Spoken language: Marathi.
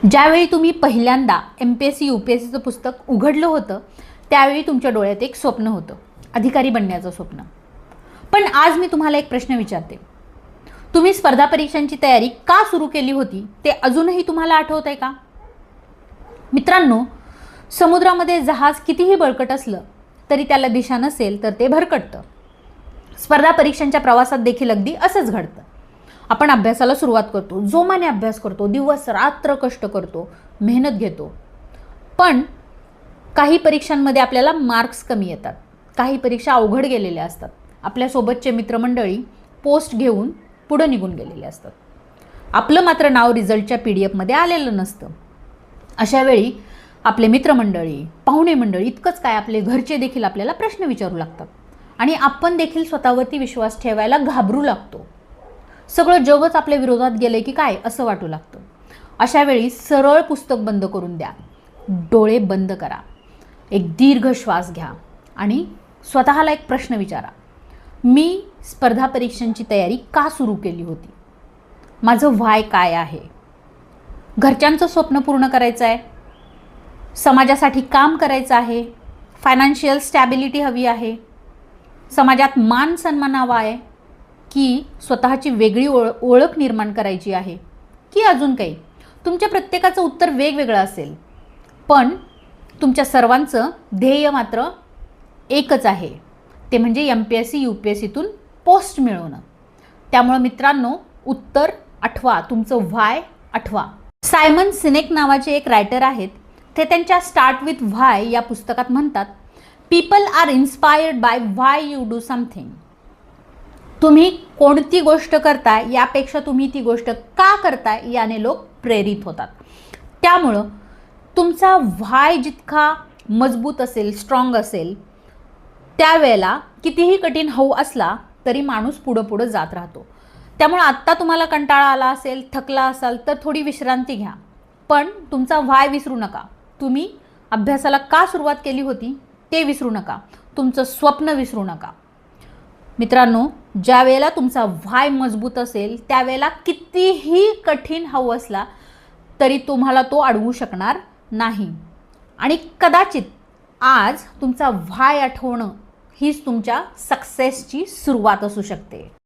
ज्यावेळी तुम्ही पहिल्यांदा MPSC UPSCचं पुस्तक उघडलं होतं त्यावेळी तुमच्या डोळ्यात एक स्वप्न होतं, अधिकारी बनण्याचं स्वप्न. पण आज मी तुम्हाला एक प्रश्न विचारते, तुम्ही स्पर्धा परीक्षांची तयारी का सुरू केली होती ते अजूनही तुम्हाला आठवतंय का? मित्रांनो, समुद्रामध्ये जहाज कितीही बळकट असलं तरी त्याला दिशा नसेल तर ते भरकटतं. स्पर्धा परीक्षांच्या प्रवासात देखील अगदी असंच घडतं. आपण अभ्यासाला सुरुवात करतो, जोमाने अभ्यास करतो, दिवस रात्र कष्ट करतो, मेहनत घेतो. पण काही परीक्षांमध्ये आपल्याला मार्क्स कमी येतात, काही परीक्षा अवघड गेलेल्या असतात, आपल्यासोबतचे मित्रमंडळी पोस्ट घेऊन पुढे निघून गेलेले असतात. आपलं मात्र नाव रिझल्टच्या PDF मध्ये आलेलं नसतं. अशा वेळी आपले मित्रमंडळी, पाहुणे मंडळी, इतकंच काय आपले घरचे देखील आपल्याला प्रश्न विचारू लागतात आणि आपण देखील स्वतःवरती विश्वास ठेवायला घाबरू लागतो. सगळं जगच आपल्या विरोधात गेलंय की काय असं वाटू लागतं. अशा वेळी सरळ पुस्तक बंद करून द्या, डोळे बंद करा, एक दीर्घ श्वास घ्या आणि स्वतःला एक प्रश्न विचारा, मी स्पर्धा परीक्षांची तयारी का सुरू केली होती? माझं व्हाय काय आहे? घरच्यांचं स्वप्न पूर्ण करायचं आहे, समाजासाठी काम करायचं आहे, फायनान्शियल स्टॅबिलिटी हवी आहे, समाजात मान सन्मान हवा आहे, की स्वतःची वेगळी ओळख निर्माण करायची आहे, की अजून काही? तुमच्या प्रत्येकाचं उत्तर वेगवेगळं असेल, पण तुमच्या सर्वांचं ध्येय मात्र एकच आहे, ते म्हणजे MPSC UPSCतून पोस्ट मिळवणं. त्यामुळे मित्रांनो, उत्तर आठवा, तुमचं व्हाय आठवा. सायमन सिनेक नावाचे एक रायटर आहेत, ते त्यांच्या स्टार्ट विथ व्हाय या पुस्तकात म्हणतात, people are inspired by why you do something. तुम्ही कोणती गोष्ट करताय यापेक्षा तुम्ही ती गोष्ट का करताय याने लोक प्रेरित होतात. त्यामुळं तुमचा व्हाय जितका मजबूत असेल, स्ट्रॉंग असेल, त्यावेळेला कितीही कठीण हवं असला तरी माणूस पुढं पुढं जात राहतो. त्यामुळे आत्ता तुम्हाला कंटाळा आला असेल, थकला असाल तर थोडी विश्रांती घ्या, पण तुमचा व्हाय विसरू नका. तुम्ही अभ्यासाला का सुरुवात केली होती ते विसरू नका, तुमचं स्वप्न विसरू नका. मित्रांनो, ज्या वेळेला तुमचा व्हाय मजबूत असेल त्यावेळेला कितीही कठीण हवं असला तरी तुम्हाला तो अडवू शकणार नाही. आणि कदाचित आज तुमचा व्हाय आठवणं हीच तुमच्या सक्सेसची सुरुवात असू शकते.